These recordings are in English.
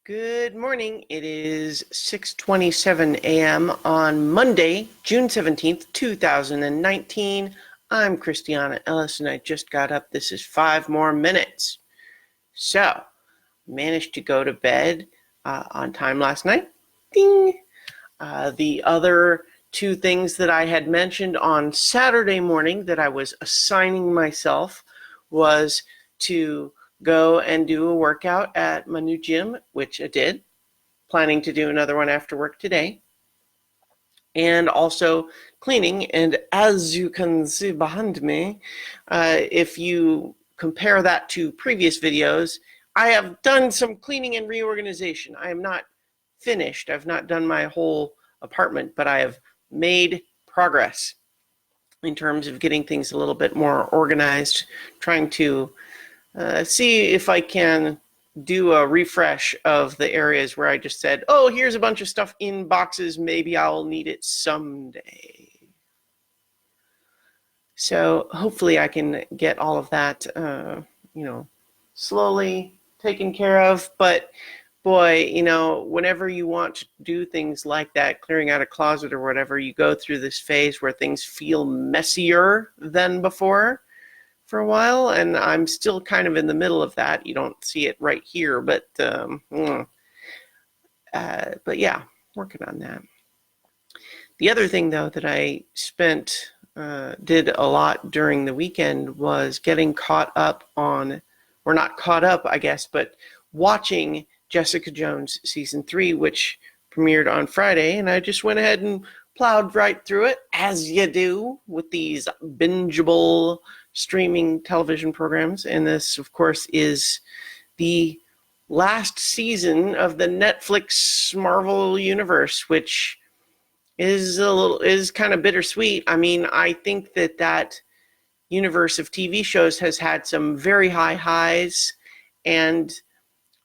Good morning. It is 6:27 a.m. on Monday, June 17th, 2019. I'm Christiana Ellis and I just got up. This is 5 more minutes. So, managed to go to bed on time last night. Ding! The other two things that I had mentioned on Saturday morning that I was assigning myself was to go and do a workout at my new gym, which I did. Planning to do another one after work today. And also cleaning. And as you can see behind me, if you compare that to previous videos, I have done some cleaning and reorganization. I am not finished. I've not done my whole apartment, but I have made progress in terms of getting things a little bit more organized, trying to see if I can do a refresh of the areas where I just said, oh, here's a bunch of stuff in boxes, maybe I'll need it someday. So hopefully I can get all of that, slowly taken care of. But boy, whenever you want to do things like that, clearing out a closet or whatever, you go through this phase where things feel messier than before for a while, and I'm still kind of in the middle of that. You don't see it right here, but yeah, working on that. The other thing, though, that I did a lot during the weekend was getting caught up on, or not caught up, I guess, but watching Jessica Jones Season 3, which premiered on Friday, and I just went ahead and plowed right through it, as you do with these bingeable streaming television programs. And this, of course, is the last season of the Netflix Marvel universe, which is kind of bittersweet. I mean, I think that universe of TV shows has had some very high highs, and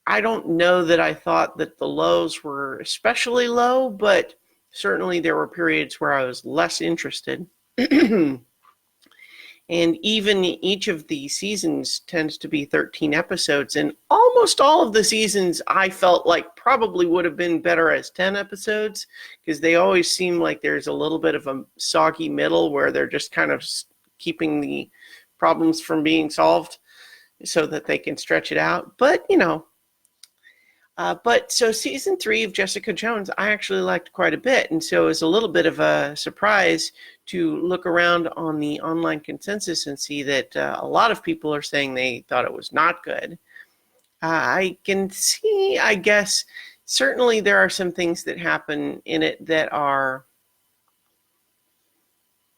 I don't know that I thought that the lows were especially low, but certainly there were periods where I was less interested. And even each of the seasons tends to be 13 episodes, and almost all of the seasons I felt like probably would have been better as 10 episodes, because they always seem like there's a little bit of a soggy middle where they're just kind of keeping the problems from being solved so that they can stretch it out. But, so season 3 of Jessica Jones, I actually liked quite a bit. And so it was a little bit of a surprise to look around on the online consensus and see that a lot of people are saying they thought it was not good. I can see, I guess, certainly there are some things that happen in it that are,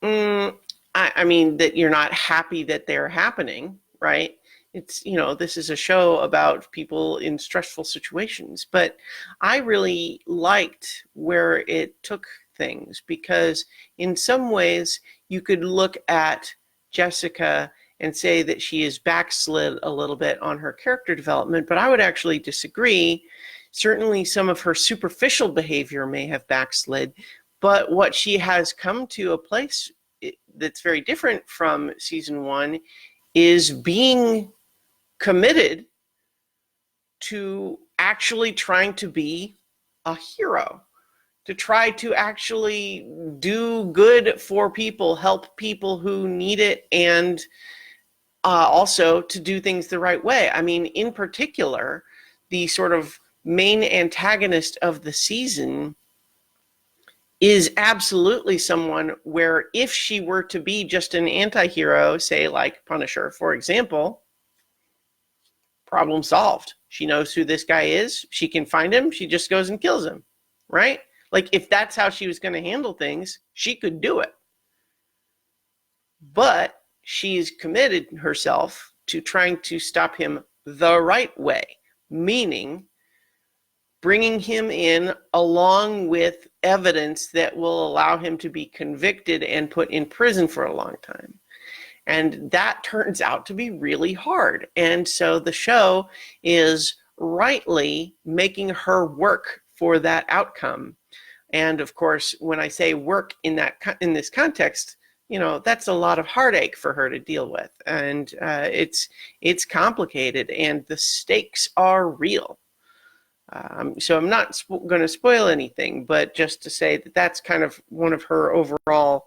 I mean, that you're not happy that they're happening, right? It's, this is a show about people in stressful situations, but I really liked where it took things, because in some ways you could look at Jessica and say that she is backslid a little bit on her character development, but I would actually disagree. Certainly some of her superficial behavior may have backslid, but what she has come to a place that's very different from season 1 is being committed to actually trying to be a hero, to try to actually do good for people, help people who need it, and also to do things the right way. I mean, in particular, the sort of main antagonist of the season is absolutely someone where if she were to be just an anti-hero, say like Punisher, for example, problem solved. She knows who this guy is. She can find him. She just goes and kills him, right? Like, if that's how she was going to handle things, she could do it. But she's committed herself to trying to stop him the right way, meaning bringing him in along with evidence that will allow him to be convicted and put in prison for a long time. And that turns out to be really hard. And so the show is rightly making her work for that outcome. And of course, when I say work in this context, that's a lot of heartache for her to deal with. And it's complicated, and the stakes are real. So I'm not going to spoil anything, but just to say that that's kind of one of her overall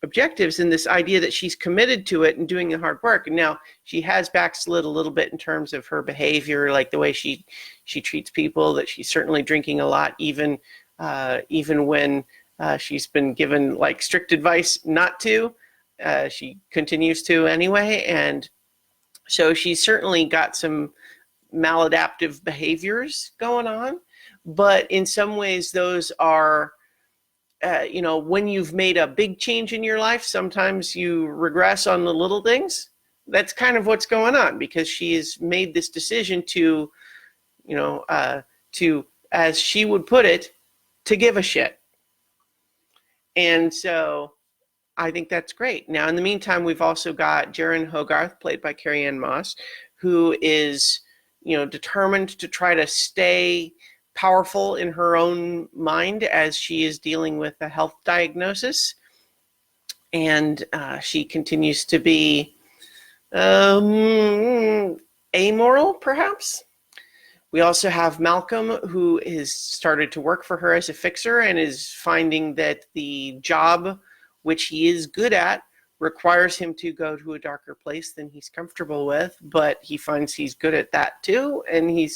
objectives, and this idea that she's committed to it and doing the hard work. And now she has backslid a little bit in terms of her behavior, like the way she treats people, that she's certainly drinking a lot, even when she's been given like strict advice not to. She continues to anyway. And so she's certainly got some maladaptive behaviors going on. But in some ways, those are, when you've made a big change in your life, sometimes you regress on the little things. That's kind of what's going on, because she has made this decision to, as she would put it, to give a shit. And so I think that's great. Now, in the meantime, we've also got Jaren Hogarth, played by Carrie-Anne Moss, who is, determined to try to stay powerful in her own mind as she is dealing with a health diagnosis. And she continues to be amoral, perhaps. We also have Malcolm, who has started to work for her as a fixer and is finding that the job, which he is good at, requires him to go to a darker place than he's comfortable with, but he finds he's good at that too, and he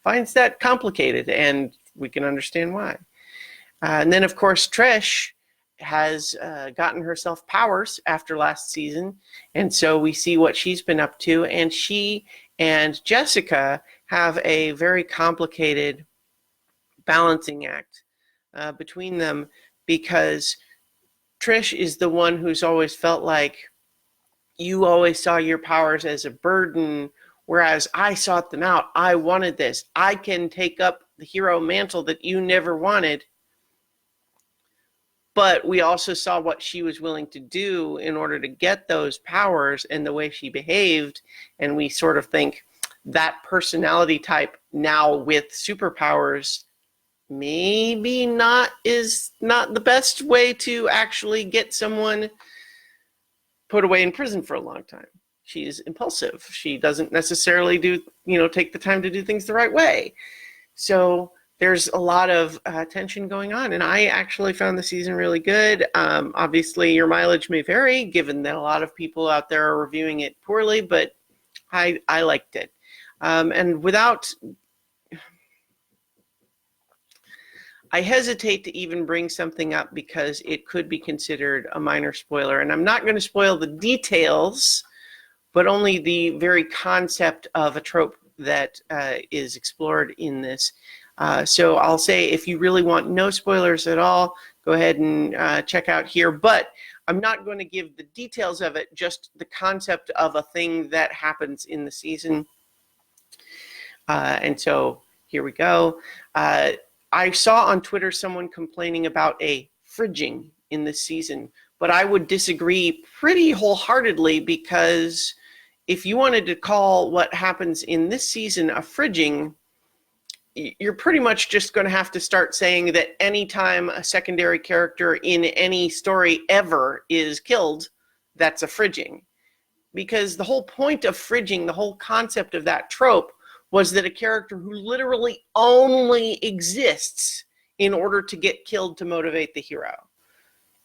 finds that complicated, and we can understand why. And then, of course, Trish has gotten herself powers after last season, and so we see what she's been up to, and she and Jessica have a very complicated balancing act between them, because Trish is the one who's always felt like you always saw your powers as a burden, whereas I sought them out. I wanted this. I can take up the hero mantle that you never wanted. But we also saw what she was willing to do in order to get those powers and the way she behaved. And we sort of think that personality type now with superpowers maybe is not the best way to actually get someone put away in prison for a long time. She's impulsive. She doesn't necessarily take the time to do things the right way. So there's a lot of tension going on, and I actually found the season really good. Obviously, your mileage may vary, given that a lot of people out there are reviewing it poorly, but I liked it. And I hesitate to even bring something up because it could be considered a minor spoiler, and I'm not going to spoil the details, but only the very concept of a trope that is explored in this. So I'll say, if you really want no spoilers at all, go ahead and check out here. But I'm not going to give the details of it, just the concept of a thing that happens in the season. And so here we go. I saw on Twitter someone complaining about a fridging in this season, but I would disagree pretty wholeheartedly, because if you wanted to call what happens in this season a fridging, you're pretty much just going to have to start saying that anytime a secondary character in any story ever is killed, that's a fridging. Because the whole point of fridging, the whole concept of that trope, was that a character who literally only exists in order to get killed to motivate the hero.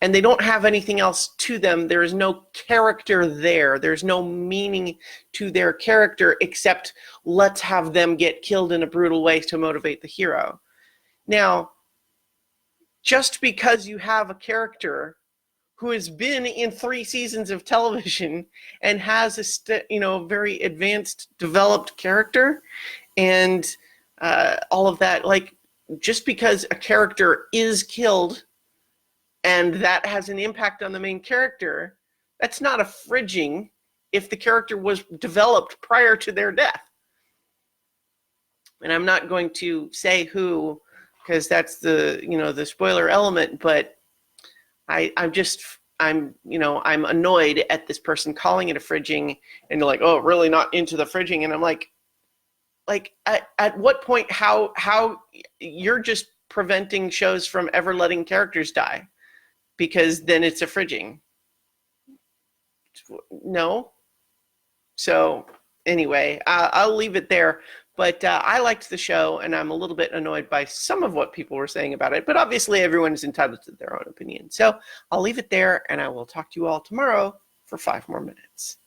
And they don't have anything else to them. There is no character there. There's no meaning to their character except let's have them get killed in a brutal way to motivate the hero. Now, just because you have a character who has been in 3 seasons of television and has a very advanced, developed character, and all of that, like, just because a character is killed and that has an impact on the main character, that's not a fridging if the character was developed prior to their death. And I'm not going to say who, because that's the spoiler element, but I'm annoyed at this person calling it a fridging, and they're like, oh, really not into the fridging. And I'm like at what point, how you're just preventing shows from ever letting characters die, because then it's a fridging. No. So anyway, I'll leave it there. But I liked the show, and I'm a little bit annoyed by some of what people were saying about it. But obviously, everyone is entitled to their own opinion. So I'll leave it there, and I will talk to you all tomorrow for 5 more minutes.